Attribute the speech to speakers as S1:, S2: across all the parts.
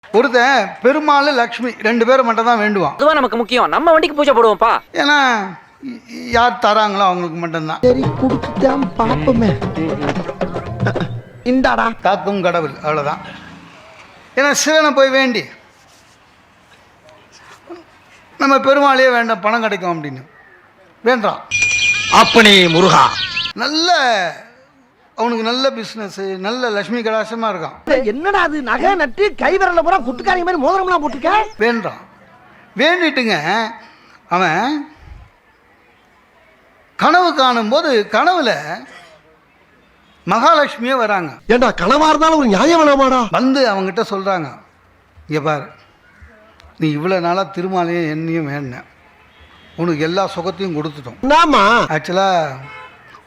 S1: ஒருத்தன் பெருமாள் லக்ஷ்மி 2 பேரும் மட்டும் தான் வேண்டுவான்.
S2: அதுவா நமக்கு முக்கியம். நம்ம வண்டிக்கு பூஜை போடுவோம்ப்பா.
S1: ஏன்னா யார் தராங்களோ அவங்களுக்கு மட்டும்தான்.
S3: சரி குடிச்சுட்டான் பாப்பமே. இந்தாடா
S1: காக்கும் கடவுள், அவ்வளோதான். ஏன்னா சிவனை போய் வேண்டி நம்ம பெருமாளையே வேண்டாம் பணம் கிடைக்கும் அப்படின்னு வேண்டாம்.
S3: அப்பனே முருகா,
S1: நல்ல அவனுக்கு நல்ல பிஸ்னஸ், நல்ல லட்சுமி கடாசமா இருக்கான்.
S3: என்னடா அது நகை நட்டு கை விரல பூரா குட்டுக்காரி மாதிரி மோதிரம்லாம் போட்டுக்க.
S1: வேண்டாம் வேண்டிட்டுங்க அவன் கனவு காணும்போது கனவுல மகாலட்சுமியே வராங்க.
S3: ஏண்டா கனவா இருந்தாலும் ஒரு நியாயம் வேணாமாடா?
S1: வந்து அவங்ககிட்ட சொல்றாங்க, இங்க பாரு, நீ இவ்வளவு நாளா திருமாலையும் என்னையும் வேண்டின, உனக்கு எல்லா சுகத்தையும் கொடுத்துட்டோம்.
S3: நாமா
S1: ஆக்சுவலா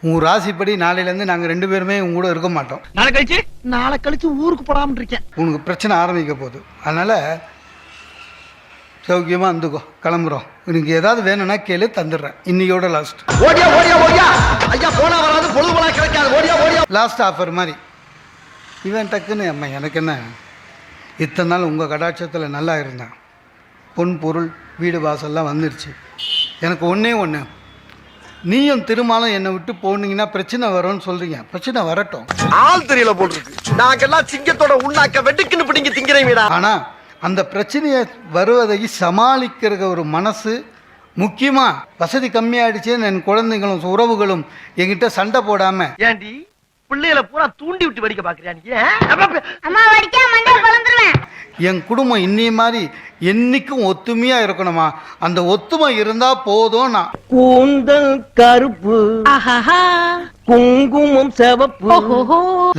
S1: உன் ராசிப்படி நாளையிலேருந்து நாங்கள் 2 பேருமே உங்க கூட இருக்க மாட்டோம்.
S3: நாளை கழிச்சு ஊருக்கு போடாம இருக்கேன்.
S1: உனக்கு பிரச்சனை ஆரம்பிக்க போகுது. அதனால சௌக்கியமா இருந்துக்கோ, கிளம்புறோம். உனக்கு ஏதாவது வேணும்னா கேளு, தந்துடுறேன். இன்னையோட லாஸ்ட்.
S3: ஓடியா ஓடியா ஓடியா, ஐயா போனா வராது பொழுது போனா கிடைக்காது. ஓடியா ஓடியா,
S1: லாஸ்ட் ஆஃபர் மாதிரி. இவன் டக்குன்னு அம்மா எனக்கு என்ன, இத்தனை நாள் உங்கள் கடாட்சத்தில் நல்லா இருந்தேன், பொன் பொருள் வீடு வாசல்லாம் வந்துருச்சு, எனக்கு ஒன்றே ஒன்று, நீயும் திருமாலும் என்னை விட்டு போனீங்கன்னா பிரச்சனை வரும்னு சொல்கிறீங்க. பிரச்சனை வரட்டும்,
S3: ஆள் தெரியல போட்டுருக்கு. நாங்கெல்லாம் சிங்கத்தோட உண்ணாக்க வெட்டுக்குன்னு பிடிங்க திங்கிறீங்கடா.
S1: ஆனால் அந்த பிரச்சனையை வருவதை சமாளிக்கிற ஒரு மனசு முக்கியமாக. வசதி கம்மியாயிடுச்சேன்னு என் குழந்தைகளும் உறவுகளும் என்கிட்ட சண்டை போடாமல்,
S3: ஏண்டி பிள்ளைகளை பூரா தூண்டி விட்டு வெடிக்க பாக்குறியா நீ?
S1: என் குடும்பம் இன்னி மாதிரி என்னைக்கும் ஒத்துமையா இருக்கணுமா, அந்த ஒத்துமை இருந்தா போதும். நான்
S3: கூந்தல் கருப்பு, குங்குமம் சிவப்பு.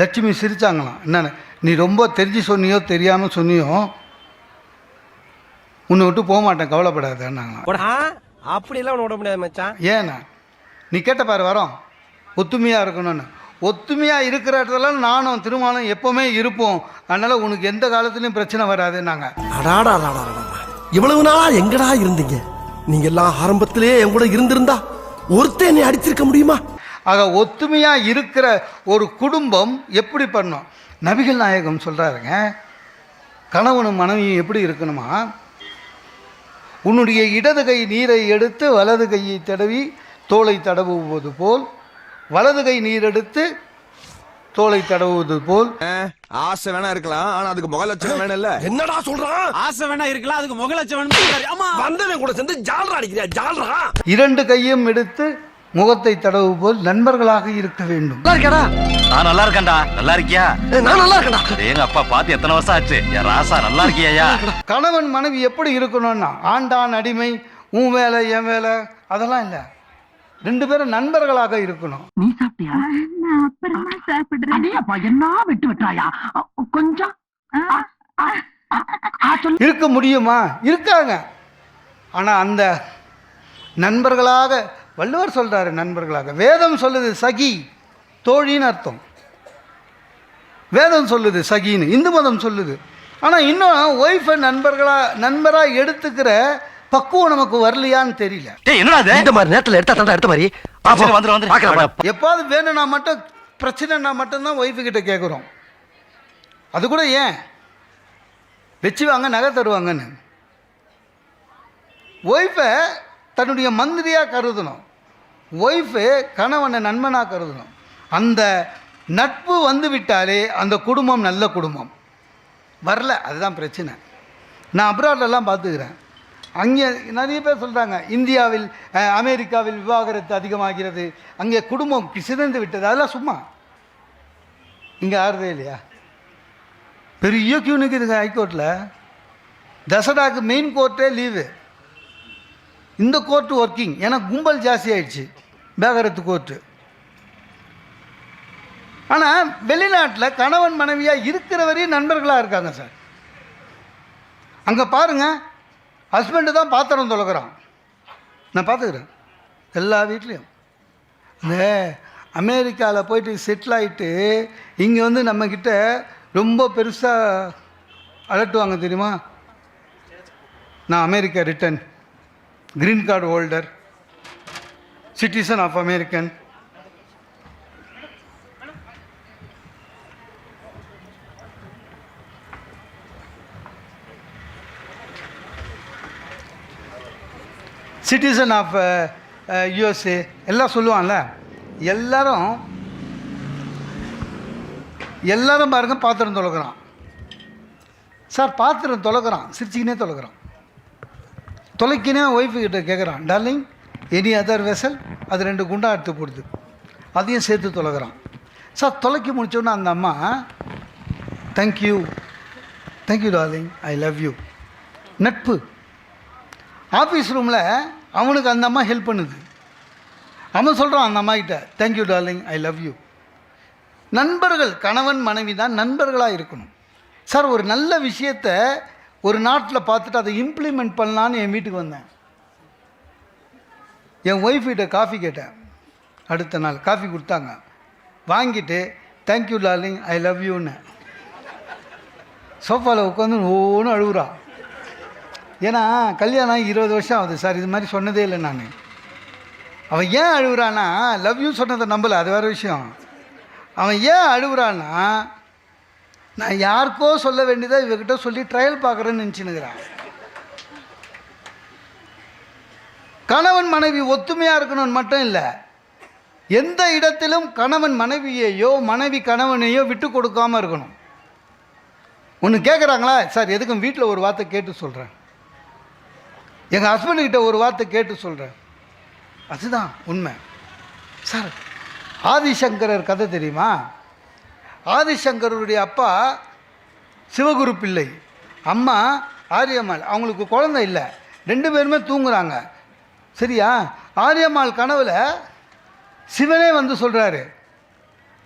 S1: லட்சுமி சிரிச்சாங்களாம். என்னன்னு, நீ ரொம்ப தெரிஞ்சு சொன்னியோ தெரியாம சொன்னியோ உன்னை விட்டு போக மாட்டேன், கவலைப்படாதேன்னாங்களாம்.
S3: அப்படி எல்லாம் விட முடியாது மச்சான்.
S1: ஏன்னா நீ கேட்ட பாரு, வரோம் ஒத்துமையா இருக்கணும்னு. ஒத்துமையா இருக்கிற இடத்துல நானும் திருமாலும் எப்பவுமே இருப்போம். அதனால உனக்கு எந்த காலத்துலயும் பிரச்சனை வராதுன்னாங்க.
S3: இவ்வளவு நாளா எங்கடா இருந்தீங்க? நீங்க எல்லாம் ஆரம்பத்திலேயே என் கூட இருந்திருந்தா ஒருத்தன் என்னை அடிச்சிருக்க முடியுமா?
S1: ஆக ஒத்துமையா இருக்கிற ஒரு குடும்பம் எப்படி பண்ணும்? நபிகள் நாயகம் சொல்றாருங்க, கணவனும் மனைவியும் எப்படி இருக்கணுமா, உன்னுடைய இடது கை நீரை எடுத்து வலது கையை தடவி தோளை தடவுவது போல், வலது கை நீர் எடுத்து தோளை தடவுவது போல்.
S4: ஆசை வேணா இருக்கலாம், ஆனா அதுக்கு முக லட்சணம் வேணும் இல்ல.
S3: என்னடா சொல்றான்?
S5: ஆசை வேணா இருக்கலாம், அதுக்கு முக லட்சணம்.
S3: வந்தவன் கூட சேர்ந்து ஜால்ரா அடிக்கிறியா? ஜால்ரா.
S1: 2 கையும் எடுத்து முகத்தை தடவு போல் நண்பர்களாக இருக்க வேண்டும்.
S5: நான் நல்லா இருக்கேன்டா. நல்லா இருக்கியா?
S3: நான் நல்லா இருக்கேன்டா.
S5: எங்க அப்பா பார்த்து எத்தனை வருஷம் ஆச்சு. என் ராசா நல்லா இருக்கியா?
S1: கணவன் மனைவி எப்படி இருக்கணும்னா, ஆண்டான் அடிமை, உன் வேலை என் வேலை அதெல்லாம் இல்லை. 2 பேரும் நண்பர்களாக இருக்கணும்.
S6: நீ சாப்பிட்டியா? நான் அப்புறமா சாப்பிடுறேன். அடேப்பா, என்ன விட்டு விட்டாயா? கொஞ்சம்
S1: இருக்க முடியுமா? இருக்காங்க. ஆனா அந்த நண்பர்களாக வள்ளுவர் சொல்றாரு, நண்பர்களாக. வேதம் சொல்லுது சகி, தோழின்னு அர்த்தம். வேதம் சொல்லுது சகின்னு, இந்து மதம் சொல்லுது. ஆனா இன்னும் ஒய்ஃபை நண்பரா எடுத்துக்கிற பக்குவம் நமக்கு வரலையான்னு தெரியல.
S5: என்னடா
S3: இந்த மாதிரி நேரத்துல எடுத்த மாதிரி
S1: எப்பாவது வேணும்னா மட்டும், பிரச்சனைனா மட்டும்தான் ஒய்ஃபு கிட்ட கேட்குறோம். அது கூட ஏன் வச்சுவாங்க, நகை தருவாங்கன்னு. ஒய்ஃபை தன்னுடைய மந்திரியாக கருதணும், ஒய்ஃபு கணவனை நண்பனாக கருதணும். அந்த நட்பு வந்து விட்டாலே அந்த குடும்பம் நல்ல குடும்பம். வரல, அதுதான் பிரச்சனை. நான் அப்ராட்லலாம் பார்த்துக்கிறேன். அங்கே நிறைய பேர் சொல்கிறாங்க, இந்தியாவில் அமெரிக்காவில் விவாகரத்து அதிகமாகிறது, அங்கே குடும்பம் சிதைந்து விட்டது. அதெல்லாம் சும்மா. இங்கே ஆறுதே இல்லையா? பெரிய கியூ நிற்குதுங்க ஹைகோர்ட்டில். தசராக்கு மெயின் கோர்ட்டே லீவு, இந்த கோர்ட்டு ஒர்க்கிங். ஏன்னா கும்பல் ஜாஸ்தி ஆயிடுச்சு, விவாகரத்து கோர்ட்டு. ஆனால் வெளிநாட்டில் கணவன் மனைவியாக இருக்கிற வரையும் நண்பர்களாக இருக்காங்க சார். அங்கே பாருங்கள், ஹஸ்பண்டு தான் பாத்திரம் தொலைக்கிறான். நான் பார்த்துக்கிறேன் எல்லா வீட்லேயும். இந்த அமெரிக்காவில் போயிட்டு செட்டில் ஆகிட்டு இங்கே வந்து நம்மக்கிட்ட ரொம்ப பெருசாக அலட்டுவாங்க தெரியுமா? நான் America return, green card holder, citizen of American. Citizen of USA எல்லாம் சொல்லுவான்ல, எல்லாரும் பாருங்க பாத்திரம் தொலைக்கிறான் சார், பாத்திரம் தொலைக்கிறான், சிரிச்சிக்கினே தொலைக்கிறான். தொலைக்கினே ஒய்ஃபு கிட்ட கேட்குறான், டார்லிங் எனி அதர் வெசல், அது 2 குண்டா எடுத்து போடுது, அதையும் சேர்த்து தொலைக்கிறான் சார். தொலைக்கி முடிச்சோன்னே அந்த அம்மா thank you darling, I love you. நட்பு. ஆஃபீஸ் ரூமில் அவனுக்கு அந்த அம்மா ஹெல்ப் பண்ணுது, அவன் சொல்கிறான் அந்த அம்மா கிட்ட thank you darling, I love you. நண்பர்கள், கணவன் மனைவி தான் நண்பர்களாக இருக்கணும் சார். ஒரு நல்ல விஷயத்தை ஒரு நாட்டில் பார்த்துட்டு அதை இம்ப்ளிமெண்ட் பண்ணலான்னு என் வீட்டுக்கு வந்தேன். என் ஒய்ஃப் கிட்ட காஃபி கேட்டேன், அடுத்த நாள் காஃபி கொடுத்தாங்க, வாங்கிட்டு தேங்க்யூ டார்லிங், ஐ லவ் யூன்னு சோஃபாவில் உட்காந்து ஒவ்வொன்று அழுகுறா. ஏன்னா கல்யாணம் 20 வருஷம் ஆகுது சார், இது மாதிரி சொன்னதே இல்லை நான். அவன் ஏன் அழுகுறான்னா, லவ் யூ சொன்னதை நம்பலை, அது வேறு விஷயம். அவன் ஏன் அழுகுறான்னா, நான் யாருக்கோ சொல்ல வேண்டியதை இவகிட்ட சொல்லி ட்ரையல் பார்க்குறேன்னு நினச்சினுக்கிறான். கணவன் மனைவி ஒத்துமையாக இருக்கணும்னு மட்டும் இல்லை, எந்த இடத்திலும் கணவன் மனைவியையோ மனைவி கணவனையோ விட்டு கொடுக்காமல் இருக்கணும். ஒன்று கேட்குறாங்களா சார், எதுக்கும் வீட்டில் ஒரு வார்த்தை கேட்டு சொல்கிறேன், எங்கள் ஹஸ்பண்டுக்கிட்ட ஒரு வார்த்தை கேட்டு சொல்கிறேன், அதுதான் உண்மை சார். ஆதிசங்கரர் கதை தெரியுமா? ஆதிசங்கருடைய அப்பா சிவகுரு பிள்ளை, அம்மா ஆரியம்மாள். அவங்களுக்கு குழந்தை இல்லை, 2 பேருமே தூங்குறாங்க. சரியா? ஆரியம்மாள் கனவுல சிவனே வந்து சொல்கிறாரு,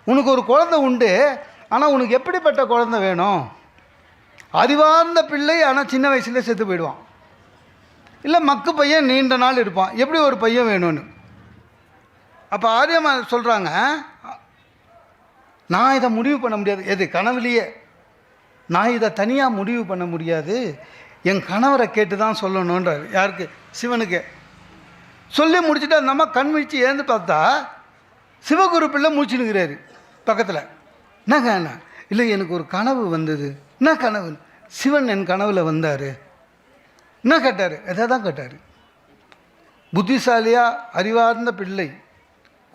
S1: உனக்கு ஒரு குழந்தை உண்டு, ஆனால் உனக்கு எப்படிப்பட்ட குழந்தை வேணும்? அறிவார்ந்த பிள்ளை, ஆனால் சின்ன வயசுல செத்து போயிடுவான், இல்லை மக்கு பையன் நீண்ட நாள் இருப்பான், எப்படி ஒரு பையன் வேணும்னு. அப்போ ஆரியம்மா சொல்கிறாங்க, நான் இதை முடிவு பண்ண முடியாது, எது கனவுலையே நான் இதை தனியாக முடிவு பண்ண முடியாது, என் கணவரை கேட்டு தான் சொல்லணுன்றார். யாருக்கு? சிவனுக்கு. சொல்லி முடிச்சுட்டு அந்த அம்மா கண் விழிச்சு ஏந்து பார்த்தா சிவகுரு பிள்ளை மூச்சுனுக்கிறாரு பக்கத்தில். என்னங்க என்ன? இல்லை எனக்கு ஒரு கனவு வந்தது. என்ன கனவு? சிவன் என் கனவில் வந்தார். என்ன கேட்டார்? எதை தான் கேட்டார். புத்திசாலியாக அறிவார்ந்த பிள்ளை,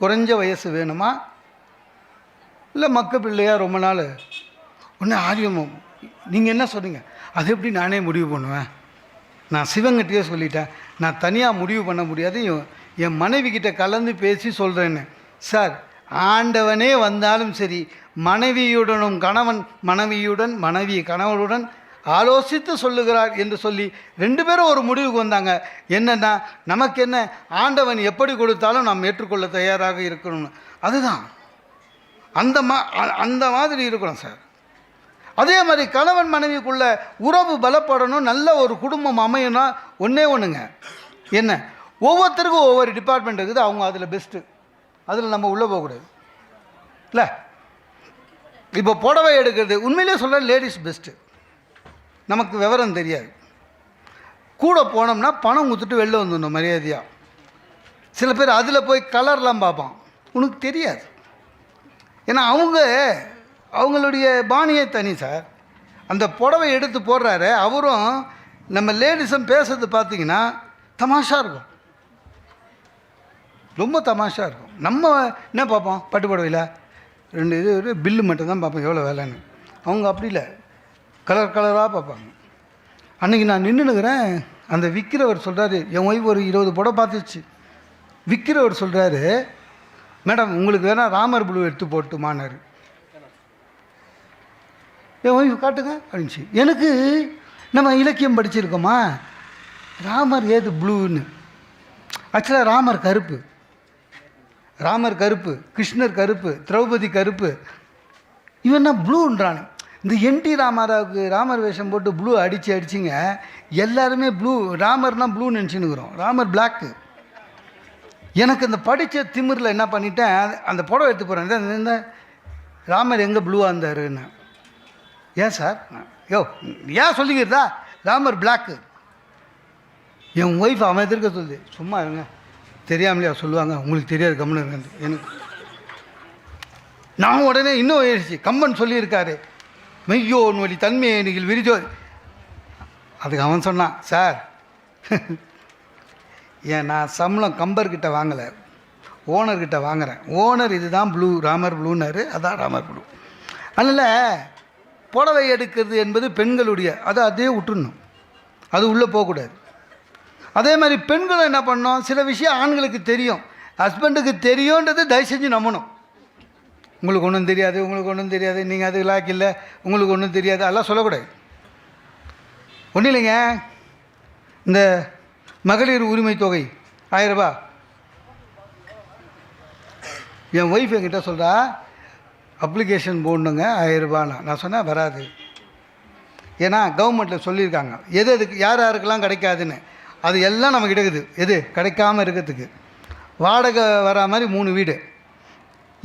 S1: குறைஞ்ச வயசு வேணுமா, இல்லை மக்க பிள்ளையா ரொம்ப நாள்? ஒன்று ஆரியமும், நீங்கள் என்ன சொன்னீங்க? அது எப்படி நானே முடிவு பண்ணுவேன்? நான் சிவங்கிட்டே சொல்லிட்டேன், நான் தனியாக முடிவு பண்ண முடியாது, என் மனைவி கிட்ட கலந்து பேசி சொல்கிறேன்னு. சார், ஆண்டவனே வந்தாலும் சரி, மனைவியுடனும் கணவன் மனைவி கணவனுடன் ஆலோசித்து சொல்லுகிறார் என்று சொல்லி 2 பேரும் ஒரு முடிவுக்கு வந்தாங்க. என்னென்னா, நமக்கு என்ன, ஆண்டவன் எப்படி கொடுத்தாலும் நாம் ஏற்றுக்கொள்ள தயாராக இருக்கணும்னு. அதுதான் அந்த மாதிரி இருக்கணும் சார். அதே மாதிரி கணவன் மனைவிக்குள்ள உறவு பலப்படணும், நல்ல ஒரு குடும்பம் அமையணும். ஒன்றுங்க, என்ன, ஒவ்வொருத்தருக்கும் ஒவ்வொரு டிபார்ட்மெண்ட் இருக்குது, அவங்க அதில் பெஸ்ட்டு, அதில் நம்ம உள்ளே போகக்கூடாது. இல்லை, இப்போ புடவை எடுக்கிறது உண்மையிலே சொல்கிற லேடிஸ் பெஸ்ட்டு. நமக்கு விவரம் தெரியாது, கூட போனோம்னா பணம் கொடுத்துட்டு வெளில வந்துடணும் மரியாதையாக. சில பேர் அதில் போய் கலர்லாம் பார்ப்பான், உனக்கு தெரியாது. ஏன்னா அவங்களுடைய பாணியே தனி சார். அந்த புடவை எடுத்து போடுறாரு, அவரும் நம்ம லேடிஸும் பேசுறது பார்த்தீங்கன்னா தமாஷா இருக்கும், ரொம்ப தமாஷா இருக்கும். நம்ம என்ன பார்ப்போம், பட்டு புடவையில் 2 இது பில்லு மட்டும் தான் பார்ப்போம், எவ்வளோ வேலைன்னு. அவங்க அப்படி இல்லை, கலர் கலராக பார்ப்பாங்க. அன்றைக்கி நான் நின்றுனுக்கிறேன், அந்த விற்கிறவர் சொல்கிறாரு, என் ஒய்ஃப் ஒரு 20 புடவை பார்த்துச்சு. விற்கிறவர் சொல்கிறாரு, மேடம் உங்களுக்கு வேணால் ராமர் ப்ளூ எடுத்து போட்டுமானார். என் ஒய்ஃப் காட்டுங்க அப்படின்ச்சு. எனக்கு நம்ம இலக்கியம் படிச்சிருக்கோமா, ராமர் ஏது ப்ளூன்னு? ஆக்சுவலாக ராமர் கருப்பு, கிருஷ்ணர் கருப்பு, திரௌபதி கருப்பு, இவன் என்ன ப்ளூன்றானு. இந்த என்டி ராமாராவுக்கு ராமர் வேஷம் போட்டு ப்ளூ அடிச்சுங்க, எல்லாருமே ப்ளூ, ராமர்னால் ப்ளூ நினச்சின்னுக்குறோம், ராமர் பிளாக்கு. எனக்கு இந்த படித்த திமிரில் என்ன பண்ணிட்டேன், அந்த புடவை எடுத்து போகிறேன், இந்த ராமர் எங்கே ப்ளூவாக இருந்தாருன்னு. ஏன் சார்? ஏன் சொல்லிக்கிறதா, ராமர் பிளாக்கு. என் ஒய்ஃப் அவன் எதிர்க்க சொல்லுது, சும்மா இருங்க, தெரியாமலையா சொல்லுவாங்க, உங்களுக்கு தெரியாது கம்மன் இருக்காது. எனக்கு நான் உடனே இன்னும் ஆயிடுச்சு, கம்பன் சொல்லியிருக்காரு, மெய்யோன் வழி தன்மையை நீங்கள் விரிஜோ. அதுக்கு அவன் சொன்னான், சார் ஏன் நான் சம்பளம் கம்பர்கிட்ட வாங்கலை, ஓனர்கிட்ட வாங்குகிறேன். ஓனர் இதுதான் ப்ளூ, ராமர் ப்ளூன்னாரு, அதான் ராமர் ப்ளூ. அதனால் புடவை எடுக்கிறது என்பது பெண்களுடைய, அதை அதே விட்டுடணும், அது உள்ளே போகக்கூடாது. அதே மாதிரி பெண்களும் என்ன பண்ணோம், சில விஷயம் ஆண்களுக்கு தெரியும், ஹஸ்பண்டுக்கு தெரியுன்றது தயவு செஞ்சு நம்பணும். உங்களுக்கு ஒன்றும் தெரியாது, உங்களுக்கு ஒன்றும் தெரியாது, நீங்கள் அது லாக் இல்லை, உங்களுக்கு ஒன்றும் தெரியாது, அதெல்லாம் சொல்லக்கூடாது. ஒன்றும் இல்லைங்க, இந்த மகளிர் உரிமை தொகை 1000 ரூபாய் என் ஒய்ஃப் என்கிட்ட சொல்கிறா, அப்ளிகேஷன் போடணுங்க 1000 ரூபான்னா. நான் சொன்னேன் வராது, ஏன்னா கவர்மெண்ட்டில் சொல்லியிருக்காங்க எது எதுக்கு யார் யாருக்கெல்லாம் கிடைக்காதுன்னு. அது எல்லாம் நமக்கு இருக்குது, எது கிடைக்காமல் இருக்கிறதுக்கு. வாடகை வரா மாதிரி 3 வீடு,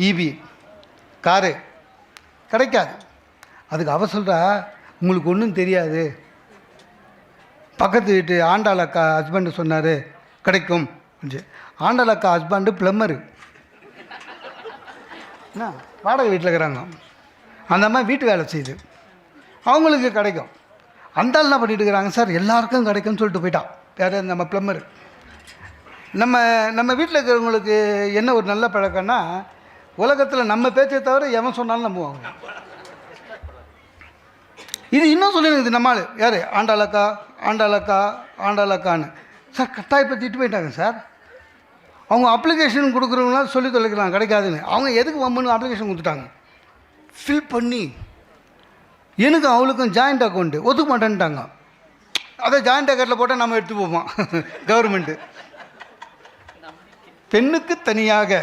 S1: இபி காரு கிடைக்காது. அதுக்கு அவ சொல்கிறா, உங்களுக்கு ஒன்றும் தெரியாது, பக்கத்து வீட்டு ஆண்டாள் அக்கா ஹஸ்பண்டு சொன்னார் கிடைக்கும். ஆண்டாள் அக்கா ஹஸ்பண்டு ப்ளம்மரு, என்ன வாடகை வீட்டில் இருக்கிறாங்க, அந்த மாதிரி வீட்டு வேலை செய்யுது, அவங்களுக்கு கிடைக்கும். அந்த ஆள் என்ன பண்ணிட்டு இருக்கிறாங்க, சார் எல்லாருக்கும் கிடைக்கும்னு சொல்லிட்டு போயிட்டான். யார், நம்ம ப்ளம்மரு. நம்ம வீட்டில் இருக்கிறவங்களுக்கு என்ன ஒரு நல்ல பழக்கம்னா, உலகத்தில் நம்ம பேச்சை தவிர எவன் சொன்னாலும் நம்புவாங்க. இது இன்னும் சொல்லிடுது நம்மால் யார், ஆண்டாளக்கா ஆண்டாளக்கா ஆண்டாளக்கான்னு. சார் கட்டாயப்படுத்திட்டு போயிட்டாங்க சார். அவங்க அப்ளிகேஷன் கொடுக்குறவங்களாம் சொல்லி தொலைக்கலாம் கிடைக்காதுன்னு. அவங்க எதுக்கு வம்புன்னு அப்ளிகேஷன் கொடுத்துட்டாங்க, ஃபில் பண்ணி. எனக்கும் அவளுக்கும் ஜாயிண்ட் அக்கௌண்ட்டு ஒத்துக்க மாட்டேன்ட்டாங்க. அதை ஜாயிண்ட் அக்கௌண்ட்டில் போட்டால் நம்ம எடுத்து போவோம் கவர்மெண்ட்டு. பெண்ணுக்கு தனியாக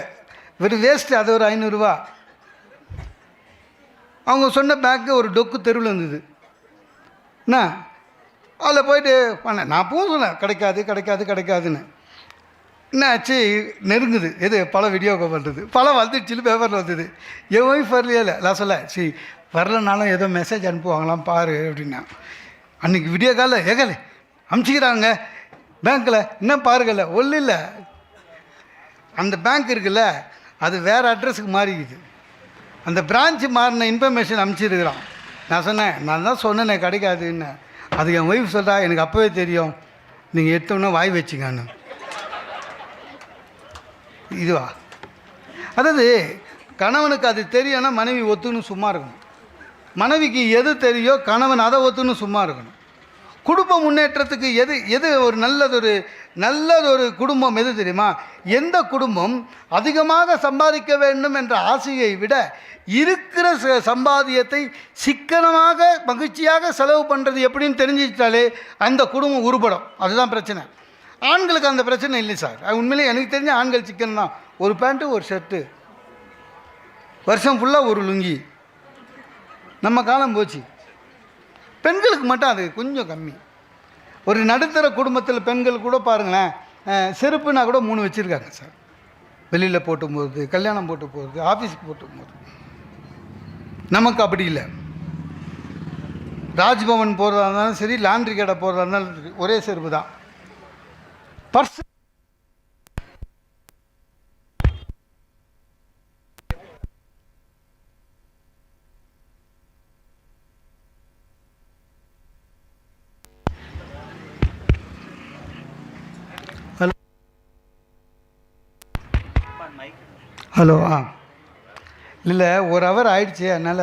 S1: வெறும் வேஸ்ட்டு, அது ஒரு 500 ரூபா. அவங்க சொன்ன பேங்க்கு ஒரு டொக்கு தெருவில் இருந்தது. என்ன அதில் போயிட்டு பண்ணேன். நான் பூ சொன்னேன் கிடைக்காது கிடைக்காது கிடைக்காதுன்னு. என்ன ஆச்சு, நெருங்குது, எது பல வீடியோ பண்ணுறது, பல வந்துடுச்சு, பேப்பரில் வந்தது. என் ஒய்ஃப் வரலையே இல்லை, நான் சொல்ல சரி வரலனாலும் ஏதோ மெசேஜ் அனுப்புவாங்களாம் பாரு அப்படின்னா. அன்றைக்கி வீடியோ காலில் ஏகலை அமுச்சிக்கிறாங்க பேங்க்கில், இன்னும் பாருங்கல்ல ஒன்றும் இல்லை. அந்த பேங்க் இருக்குல்ல, அது வேறு அட்ரஸுக்கு மாறிக்குது. அந்த பிரான்ச்சு மாறின இன்ஃபர்மேஷன் அனுப்பிச்சிருக்கிறான். நான் சொன்னேன், நான் தான் சொன்னேன் கிடைக்காதுன்னு. அது என் ஒய்ஃப் சொல்கிறா, எனக்கு அப்போவே தெரியும், நீங்கள் எடுத்தோன்னே வாய் வச்சுங்கன்னு. இதுவா, அதாவது கணவனுக்கு அது தெரியும்னா மனைவி ஒத்துன்னு சும்மா இருக்கணும். மனைவிக்கு எது தெரியும் கணவன் அதை ஒத்துன்னு சும்மா இருக்கணும். குடும்ப முன்னேற்றத்துக்கு எது ஒரு நல்லதொரு குடும்பம் எது தெரியுமா, எந்த குடும்பம் அதிகமாக சம்பாதிக்க வேண்டும் என்ற ஆசையை விட இருக்கிற சம்பாதியத்தை சிக்கனமாக மகிழ்ச்சியாக செலவு பண்ணுறது எப்படின்னு தெரிஞ்சுக்கிட்டாலே அந்த குடும்பம் உருப்படும். அதுதான் பிரச்சனை. ஆண்களுக்கு அந்த பிரச்சனை இல்லை சார். உண்மையிலே எனக்கு தெரிஞ்ச ஆண்கள் சிக்கன் தான். ஒரு பேண்ட்டு ஒரு ஷர்ட்டு, வருஷம் ஃபுல்லாக ஒரு லுங்கி. நம்ம காலம் போச்சு. பெண்களுக்கு மட்டும் அது கொஞ்சம் கம்மி. ஒரு நடுத்தர குடும்பத்தில் பெண்கள் கூட பாருங்களேன், செருப்புனா கூட 3 வச்சுருக்காங்க சார். வெளியில் போட்டு போகிறது, கல்யாணம் போட்டு போகிறது, ஆஃபீஸுக்கு போட்டு போகிறது. நமக்கு அப்படி இல்லை. ராஜ்பவன் போகிறதா இருந்தாலும் சரி, லாண்ட்ரி கடை போகிறதா இருந்தாலும் ஒரே செருப்பு தான். பர்ஸ் ஹலோ இல்லை, 1 ஹவர் ஆயிடுச்சு, அதனால்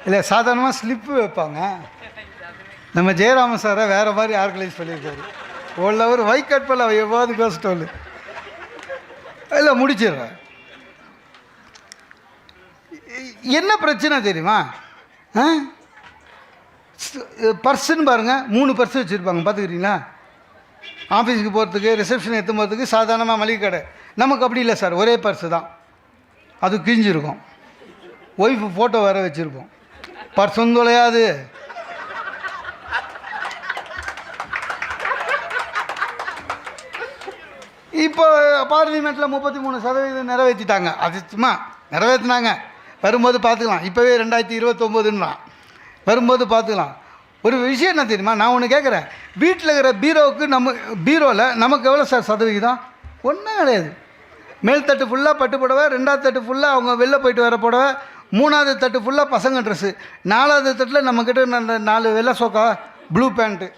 S1: இல்லை சாதாரணமாக ஸ்லிப்பு வைப்பாங்க. நம்ம ஜெயராமன் சாரை வேறு மாதிரி ஆர்கனைஸ் பண்ணியிருக்காரு. 1 ஹவர் வைக் கட் பண்ணல, எவ்வாறு பேசிட்டோம் இல்லை முடிச்சிடுறேன். என்ன பிரச்சனை தெரியுமா, பர்ஸுன்னு பாருங்கள், 3 பர்ஸு வச்சுருப்பாங்க பார்த்துக்கிறீங்களா. ஆஃபீஸுக்கு போகிறதுக்கு, ரிசப்ஷன் எடுத்து போகிறதுக்கு, சாதாரணமாக மளிகை கடை. நமக்கு அப்படி இல்லை சார், ஒரே பர்ஸு தான், அது கிழிஞ்சிருக்கும். ஒய்ஃபு ஃபோட்டோ வேறு வச்சுருப்போம், பர்ஸும் தொலையாது. இப்போ பார்லிமெண்ட்டில் 33% நிறைவேற்றிட்டாங்க. அது சும்மா நிறைவேற்றினாங்க, வரும்போது பார்த்துக்கலாம். இப்போவே 2029ன்றான், வரும்போது பார்த்துக்கலாம். ஒரு விஷயம் என்ன தெரியுமா, நான் ஒன்று கேட்குறேன், வீட்டில் இருக்கிற பீரோவில் நமக்கு எவ்வளோ சார் சதவிகிதம்? ஒன்றும் கிடையாது. மேல் தட்டு ஃபுல்லாக பட்டு புடவை, 2வது தட்டு ஃபுல்லாக அவங்க வெளில போயிட்டு வர புடவை, 3வது தட்டு ஃபுல்லாக பசங்க ட்ரெஸ்ஸு, 4வது தட்டில் நம்மக்கிட்ட 4 வெள்ளை சோக்கா ப்ளூ பேண்ட்டு,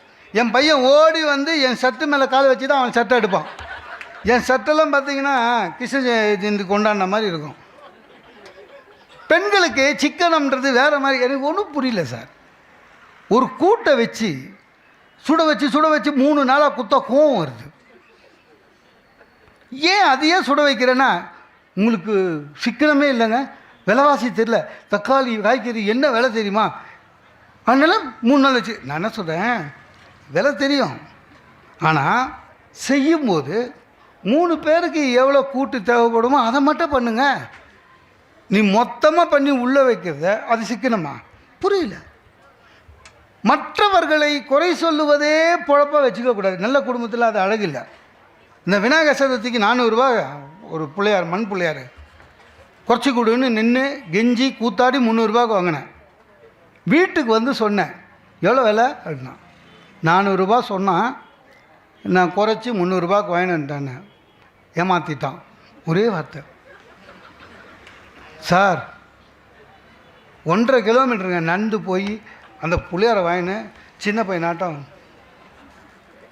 S1: என் பையன் ஓடி வந்து என் சட்டு மேலே கால் வச்சு தான் அவன் சட்டை எடுப்பான். என் சட்டெல்லாம் பார்த்தீங்கன்னா கிருஷ்ண ஜெயந்தி கொண்டாடின மாதிரி இருக்கும். பெண்களுக்கு சிக்கனம்ன்றது வேறு மாதிரி. எனக்கு ஒன்றும் புரியல சார். ஒரு கூட்டை வச்சு சுட வச்சு 3 நாளாக குத்தா கோவம் வருது. ஏன் அதையே சுட வைக்கிறேன்னா, உங்களுக்கு சிக்கனமே இல்லைங்க, விலைவாசி தெரியல, தக்காளி காய்கறி என்ன விலை தெரியுமா, அதனால 3 நாள் வச்சு. நான் என்ன சொல்கிறேன், விலை தெரியும், ஆனால் செய்யும்போது 3 பேருக்கு எவ்வளோ கூட்டு தேவைப்படுமோ அதை மட்டும் பண்ணுங்க. நீ மொத்தமாக பண்ணி உள்ளே வைக்கிறத அது சிக்கனமா? புரியல. மற்றவர்களை குறை சொல்லுவதே பொழப்பாக வச்சுக்கக்கூடாது. நல்ல குடும்பத்தில் அது அழகில்லை. இந்த விநாயகர் சதுர்த்திக்கு 400 ரூபா ஒரு பிள்ளையார், மண் பிள்ளையார் குறைச்சி கொடுன்னு நின்று கெஞ்சி கூத்தாடி 300 ரூபாய்க்கு வாங்கினேன். வீட்டுக்கு வந்து சொன்னேன், எவ்வளோ விலை அப்படின்னா. 400 ரூபா சொன்னான், நான் குறைச்சி 300 ரூபாய்க்கு வாங்கினேன்ட்டானே. ஏமாற்றிட்டான். ஒரே வார்த்தை, சார் 1.5 கிலோமீட்டருங்க நடந்து போய் அந்த புளியாரை வாங்கினேன். சின்ன பையனாட்டம்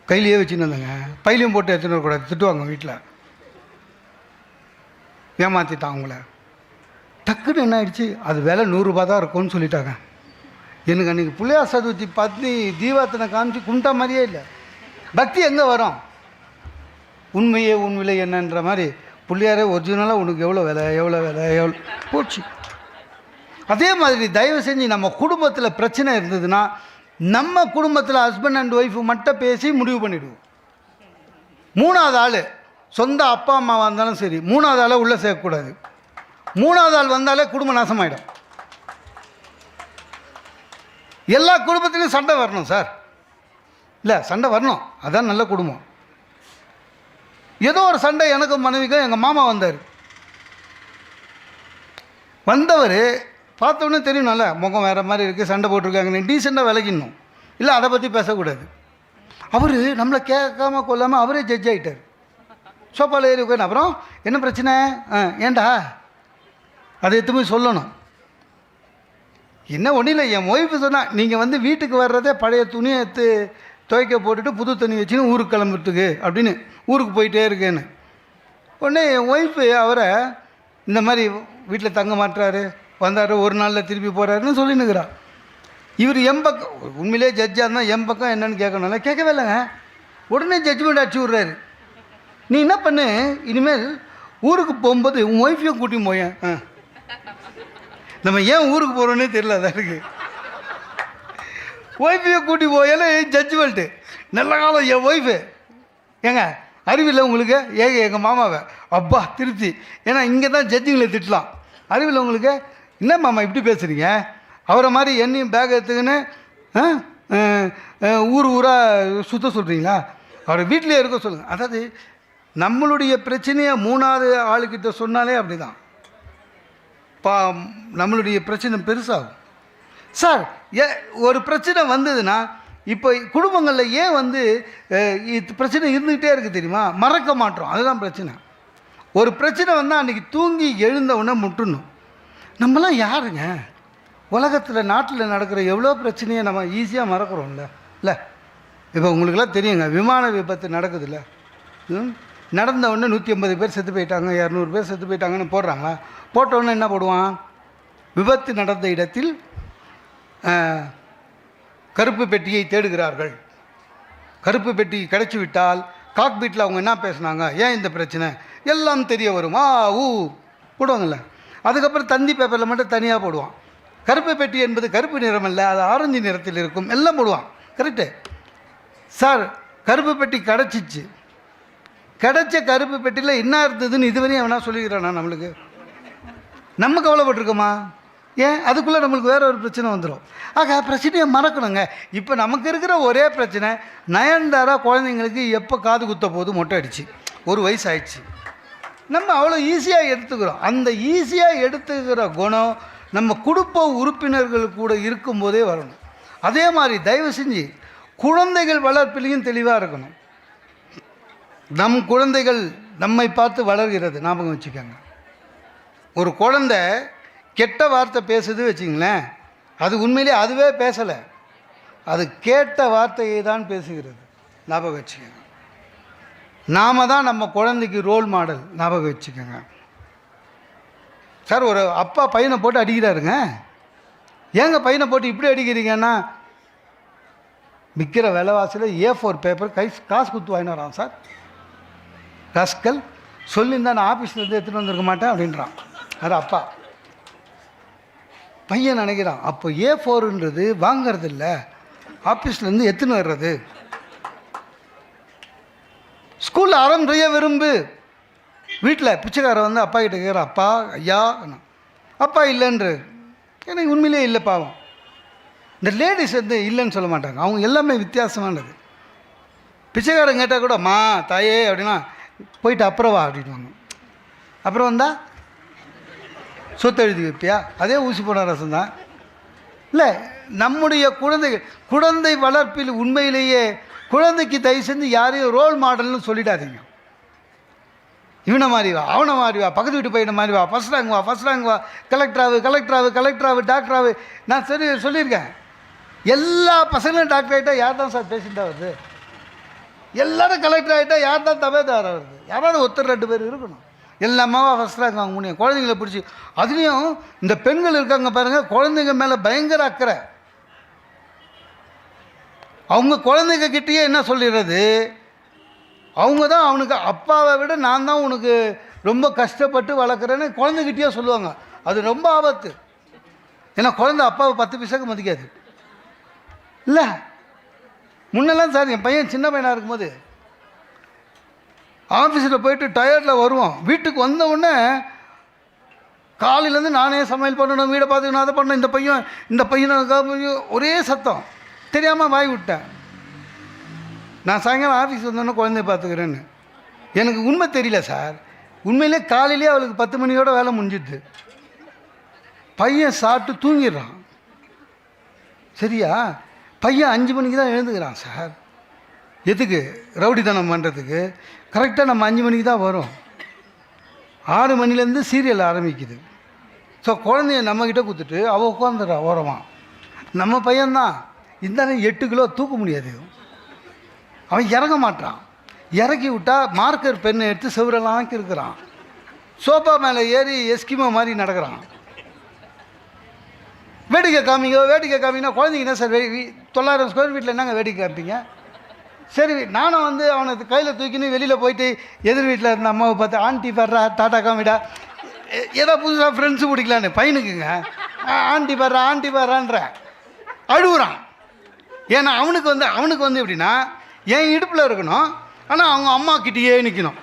S1: கையிலேயே வச்சுன்னு வந்தேங்க. பையிலையும் போட்டு எடுத்துன்னு வரக்கூடாது, திட்டுவாங்க வீட்டில். ஏமாற்றிட்டான் அவங்கள. டக்குன்னு என்ன ஆயிடுச்சு, அது விலை 100 ரூபா தான் இருக்கும்னு சொல்லிட்டாங்க. எனக்கு அன்றைக்கி பிள்ளையார் சதுர்த்தி பற்றி தீபாத்தனை காமிச்சு கும்பிட்டா மாதிரியே இல்லை. பக்தி எங்கே வரும்? உண்மையே உன் விலை என்னன்ற மாதிரி பிள்ளையாரே ஒரிஜினலாக உனக்கு எவ்வளோ விலை போச்சு. அதே மாதிரி தயவு செஞ்சு நம்ம குடும்பத்தில் பிரச்சனை இருந்ததுன்னா, நம்ம குடும்பத்தில் ஹஸ்பண்ட் அண்ட் ஒய்ஃபு மட்டும் பேசி முடிவு பண்ணிவிடுவோம். 3வது ஆள், சொந்த அப்பா அம்மாவாக இருந்தாலும் சரி, 3வது ஆளை உள்ளே சேர்க்கக்கூடாது. 3வது ஆள் வந்தாலே குடும்பம் நாசமாயிடும். எல்லா குடும்பத்திலையும் சண்டை வரணும் சார். இல்லை, சண்டை வரணும், அதான் நல்ல குடும்பம். ஏதோ ஒரு சண்டை எனக்கும் மனைவிக்கும். எங்கள் மாமா வந்தவர் பார்த்தோன்னே தெரியணும்ல, முகம் வேறு மாதிரி இருக்குது, சண்டை போட்டிருக்காங்க, நீ டீசெண்டாக விலகிடணும். இல்லை, அதை பற்றி பேசக்கூடாது. அவர் நம்மளை கேட்காம கொள்ளாமல் அவரே ஜட்ஜ் ஆகிட்டார். சோப்பாவில் ஏறி உட்காந்து, அப்புறம் என்ன பிரச்சனை, ஏண்டா அதை எடுத்து போய் சொல்லணும். என்ன ஒன்றும் இல்லை, என் ஒய்ஃபு சொன்னால், நீங்கள் வந்து வீட்டுக்கு வர்றதே பழைய துணியை எடுத்து துவைக்க போட்டுட்டு புது தண்ணி வச்சுன்னு ஊருக்கு கிளம்புறதுக்கு அப்படின்னு ஊருக்கு போயிட்டே இருக்கேன்னு. உடனே என் ஒய்ஃபு அவரை இந்த மாதிரி வீட்டில் தங்க மாட்டுறாரு, வந்தார், ஒரு நாளில் திருப்பி போகிறாருன்னு சொல்லினுக்கிறார். இவர் எம்பக்கம் உண்மையிலே ஜட்ஜாக இருந்தால் எம்பக்கம் என்னன்னு கேட்கணும்ல, கேட்கவே இல்லைங்க. உடனே ஜட்ஜ்மெண்ட் அடிச்சு விட்றாரு. நீ என்ன பண்ணு, இனிமேல் ஊருக்கு போகும்போது உன் ஒய்ஃபையும் கூட்டி போயேன். நம்ம ஏன் ஊருக்கு போகிறோன்னே தெரியல, அதான் இருக்குது. ஒய்ஃபையை கூட்டி போயால ஜட்ஜ்மெண்ட்டு. நல்ல காலம் என் ஒய்ஃபு. ஏங்க அறிவில்லை உங்களுக்கு? எங்கள் மாமாவை அப்பா திருப்தி. ஏன்னா இங்கே தான் ஜட்ஜுங்களை திட்டலாம். அறிவில்லை உங்களுக்கு? என்ன மாமா இப்படி பேசுகிறீங்க? அவரை மாதிரி என்னையும் பேக் எடுத்துக்கின்னு ஊராக சுத்த சொல்கிறீங்களா? அவரை வீட்டிலே இருக்க சொல்லுங்கள். அதாவது நம்மளுடைய பிரச்சனையை 3வது ஆளுக்கிட்ட சொன்னாலே அப்படி தான் நம்மளுடைய பிரச்சனை பெருசாகும். சார், ஒரு பிரச்சனை வந்ததுன்னா, இப்போ குடும்பங்களில் ஏன் வந்து பிரச்சனை இருந்துக்கிட்டே இருக்குது தெரியுமா? மறக்க மாட்டோம், அதுதான் பிரச்சனை. ஒரு பிரச்சனை வந்தால் அன்றைக்கி தூங்கி எழுந்த உடனே முட்டணும். நம்மளாம் யாருங்க? உலகத்தில் நாட்டில் நடக்கிற எவ்வளோ பிரச்சனையை நம்ம ஈஸியாக மறக்கிறோம்ல. இல்லை, இப்போ உங்களுக்கெல்லாம் தெரியுங்க, விமான விபத்து நடக்குதுல்ல, நடந்த உடனே 150 பேர் செத்து போயிட்டாங்க, 200 பேர் செத்து போயிட்டாங்கன்னு போடுறாங்களா? போட்டவுடனே என்ன போடுவான்? விபத்து நடந்த இடத்தில் கருப்பு பெட்டியை தேடுகிறார்கள். கருப்பு பெட்டி கிடைச்சி விட்டால் காக்பீட்டில் அவங்க என்ன பேசுனாங்க, ஏன் இந்த பிரச்சனை எல்லாம் தெரிய வரும். போடுவாங்கள்ல. அதுக்கப்புறம் தந்தி பேப்பரில் மட்டும் தனியாக போடுவான். கருப்பு பெட்டி என்பது கருப்பு நிறம் அல்ல, அது ஆரஞ்சு நிறத்தில் இருக்கும், எல்லாம் போடுவான். Correct sir. கருப்பு பெட்டி கிடச்சிச்சு. கிடைச்ச கருப்பு பெட்டியில் என்ன இருந்ததுன்னு இதுவரையும் அவனா சொல்லிக்கிறானா? நம்மளுக்கு நம்ம கவலைப்பட்டிருக்கோமா? ஏன்? அதுக்குள்ளே நம்மளுக்கு வேறு ஒரு பிரச்சனை வந்துடும். ஆக பிரச்சனையை மறக்கணுங்க. இப்போ நமக்கு இருக்கிற ஒரே பிரச்சனை, நயன்தாரா குழந்தைங்களுக்கு எப்போ காது குத்த போது மொட்டை அடிச்சு 1 வயசு ஆயிடுச்சு. நம்ம அவ்வளோ ஈஸியாக எடுத்துக்கிறோம். அந்த ஈஸியாக எடுத்துக்கிற குணம் நம்ம குடும்ப உறுப்பினர்கள் கூட இருக்கும்போதே வரணும். அதே மாதிரி தயவு செஞ்சு குழந்தைகள் வளர்ப்பிலையும் தெளிவாக இருக்கணும். நம் குழந்தைகள் நம்மை பார்த்து வளர்கிறது, ஞாபகம் வச்சுக்கோங்க. ஒரு குழந்தை கெட்ட வார்த்தை பேசுது வச்சுங்களேன், அது உண்மையிலே அதுவே பேசலை, அது கேட்ட வார்த்தையை தான் பேசுகிறது. ஞாபகம் வச்சுக்கோங்க. நாம தான் நம்ம குழந்தைக்கு ரோல் மாடல். ஞாபகம் வச்சுக்கோங்க. சார், ஒரு அப்பா பையனை போட்டு அடிக்கிறாருங்க. ஏங்க பையனை போட்டு இப்படி அடிக்கிறீங்கன்னா, விற்கிற விலைவாசியில் A4 பேப்பர் காசு கொடுத்து வாங்கிட்டு வரான் சார். ரஸ்கல் சொல்லியிருந்தா நான் ஆஃபீஸ்லேருந்து எடுத்துகிட்டு வந்திருக்க மாட்டேன் அப்படின்றான். அது அப்பா. பையன் நினைக்கிறான், அப்போ A4ன்றது வாங்கிறது இல்லை, ஆஃபீஸ்லேருந்து எடுத்துன்னு வர்றது. ஸ்கூலில் அறம் செய்ய விரும்பு. வீட்டில் பிச்சைக்காரன் வந்து அப்பா கிட்ட கேட்குறான், அப்பா ஐயா, அப்பா இல்லைன்ற. எனக்கு உண்மையிலே இல்லை பாவம். இந்த லேடிஸ் வந்து இல்லைன்னு சொல்ல மாட்டாங்க, அவங்க எல்லாமே வித்தியாசமானது. பிச்சைக்காரன் கேட்டால் கூட மா தாயே அப்படின்னா போயிட்டு அப்புறம் வா அப்படின்வாங்க. அப்புறம் வந்தால் சொத்து எழுதி வைப்பியா, அதே ஊசி போன ரசம் தான். இல்லை, நம்முடைய குழந்தை வளர்ப்பில் உண்மையிலேயே குழந்தைக்கு தயவு செஞ்சு யாரையும் ரோல் மாடல்னு சொல்லிடாதீங்க. இவனை மாதிரி வா, அவனை மாதிரி வா, பக்கத்து வீட்டு பையனை மாதிரி வா, ஃபஸ்ட் ரேங்க் வா, ஃபஸ்ட் ரேங்க் வா, கலெக்டராகு, டாக்டராகு. நான் சொல்லியிருக்கேன், எல்லா பசங்களும் டாக்டர் ஆகிட்டா யார் தான் சார் பேசிட்டு வருது? எல்லோரும் கலெக்டர் ஆகிட்டா யார் தான் தபேதாரா வருது? யாராவது ஒருத்தர் 2 பேர் இருக்கணும். எல்லாமாவா ஃபஸ்ட் ரேங்க் வாங்க முடியும்? குழந்தைங்களை பிடிச்சி, அதுலேயும் இந்த பெண்கள் இருக்காங்க பாருங்கள், குழந்தைங்க மேலே பயங்கர அக்கறை. அவங்க குழந்தைங்க கிட்டேயே என்ன சொல்லிடுறது, அவங்க தான் அவனுக்கு அப்பாவை விட நான் தான் உனக்கு ரொம்ப கஷ்டப்பட்டு வளர்க்குறேன்னு குழந்தைகிட்டயே சொல்லுவாங்க. அது ரொம்ப ஆபத்து. ஏன்னா குழந்தை அப்பாவை 10 பைசாக்கு மதிக்காது. இல்லை, முன்னெல்லாம் சார், என் பையன் சின்ன பையனாக இருக்கும்போது ஆஃபீஸில் போயிட்டு டயர்டில் வருவோம். வீட்டுக்கு வந்த உடனே காலையிலேருந்து நானே சமையல் பண்ணணும், வீடை பார்த்துக்கணும், அதை பண்ணணும். இந்த பையனை ஒரே சத்தம், தெரியாமல் வாய் விட்டேன். நான் சாயங்காலம் ஆஃபீஸ் வந்தோன்னே குழந்தைய பார்த்துக்கிறேன்னு. எனக்கு உண்மை தெரியல சார். உண்மையிலே காலையிலே அவளுக்கு 10 மணியோட வேலை முடிஞ்சிடுது. பையன் சாப்பிட்டு தூங்கிடுறான். சரியா? பையன் 5 மணிக்கு தான் எழுந்துக்கிறான் சார். எதுக்கு? ரவுடித்தனம் பண்ணுறதுக்கு. கரெக்டாக நம்ம 5 மணிக்கு தான் வரும். 6 மணிலேருந்து சீரியல் ஆரம்பிக்குது. ஸோ குழந்தைய நம்மக்கிட்ட கொடுத்துட்டு அவள் உட்காந்துடுறா ஓரமாக. நம்ம பையன்தான் இந்த 8 கிலோ தூக்க முடியாது. அவன் இறங்க மாட்டான். இறக்கி விட்டால் மார்க்கர் பெண்ணை எடுத்து செவரெல்லாம் இருக்கிறான். சோஃபா மேலே ஏறி எஸ்கிமோ மாதிரி நடக்கிறான். வேடிக்கை காமிங்கன்னா குழந்தைங்க என்ன சார் 900 ஸ்கொயர் ஃபீட்டில் என்னங்க வேடிக்கை காமிப்பீங்க? சரி, நானும் வந்து அவனை கையில் தூக்கின்னு வெளியில் போயிட்டு எதிர் வீட்டில் இருந்த அம்மாவை பார்த்து ஆண்டி வர்றா, டாட்டா காமிடா, ஏதோ புதுசாக ஃப்ரெண்ட்ஸு பிடிக்கலான்னு பையனுக்குங்க. ஆண்டி வர்றான்ற அழுகுறான். ஏன்னா அவனுக்கு வந்து எப்படின்னா என் இடுப்பில் இருக்கணும், ஆனால் அவங்க அம்மா கிட்டேயே நிற்கணும்.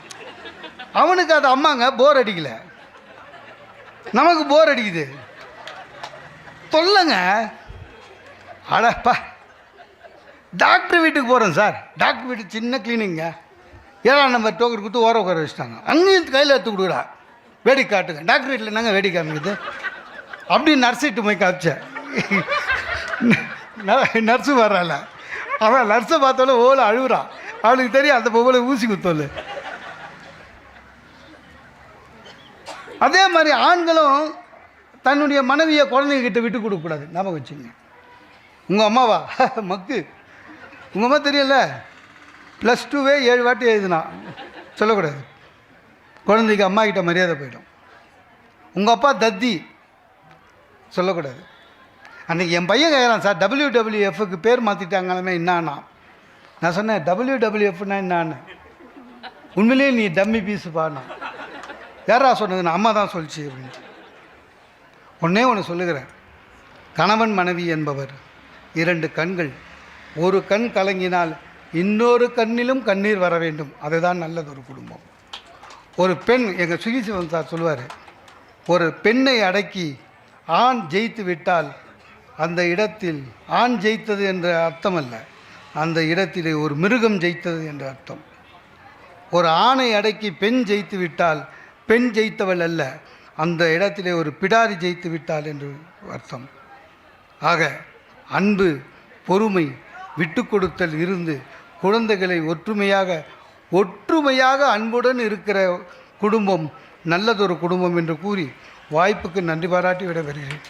S1: அவனுக்கு அது அம்மாங்க போர் அடிக்கல, நமக்கு போர் அடிக்குது. தொல்லைங்க. அடப்பா, டாக்டர் வீட்டுக்கு போகிறேன் சார். டாக்டர் வீட்டுக்கு சின்ன கிளீனிங்க. 7ஆம் நம்பர் டோக்கன் கொடுத்து ஓர உட்கார வச்சுட்டாங்க. அங்கேயும் கையில் எடுத்து கொடுக்குறா, வேடிக்கை காட்டுங்க. டாக்டர் வீட்டில் என்னங்க வேடிக்கை காமிக்குது? அப்படி நர்ஸிட்டு போய் காமிச்சேன். நர்ஸு வர்றாள். அவன் நர்ஸை பார்த்தாலும் ஓலை அழுகுறான். அவளுக்கு தெரியும் அந்த பொம்பளை ஊசி குத்தோல். அதே மாதிரி ஆண்களும் தன்னுடைய மனைவியை குழந்தைங்கிட்ட விட்டு கொடுக்கக்கூடாது. ஞாபகம் வச்சுங்க. உங்கள் அம்மாவா மக்கு, உங்கள் அம்மா தெரியல, +2வே 7 வாட்டி எழுதுனா சொல்லக்கூடாது. குழந்தைக்கு அம்மா கிட்ட மரியாதை போயிடும். உங்கள் அப்பா தத்தி சொல்லக்கூடாது. அன்றைக்கி என் பையன் கேட்குறான், சார் WWFக்கு பேர் மாற்றிட்டாங்களாமே என்னான்னா. நான் சொன்னேன், WWFனா என்னான்னு? உண்மையிலேயே நீ டம்மி பீஸு பாடினா. யாரா சொன்னது? நான் அம்மா தான் சொல்லிச்சு அப்படின்னு. ஒன்று சொல்லுகிறேன், கணவன் மனைவி என்பவர் 2 கண்கள். ஒரு கண் கலங்கினால் இன்னொரு கண்ணிலும் கண்ணீர் வர வேண்டும். அதுதான் நல்லது ஒரு குடும்பம். ஒரு பெண், எங்கள் சுகிசிவன் சார் சொல்லுவார், ஒரு பெண்ணை அடக்கி ஆண் ஜெயித்து விட்டால் அந்த இடத்தில் ஆண் ஜெயித்தது என்ற அர்த்தம் அல்ல, அந்த இடத்திலே ஒரு மிருகம் ஜெயித்தது என்ற அர்த்தம். ஒரு ஆணை அடக்கி பெண் ஜெயித்து விட்டால் பெண் ஜெயித்தவள் அல்ல, அந்த இடத்திலே ஒரு பிடாரி ஜெயித்து விட்டாள் என்று அர்த்தம். ஆக அன்பு, பொறுமை, விட்டு கொடுத்தல் இருந்து குழந்தைகளை ஒற்றுமையாக அன்புடன் இருக்கிற குடும்பம் நல்லதொரு குடும்பம் என்று கூறி வாய்ப்புக்கு நன்றி பாராட்டி விட வருகிறேன்.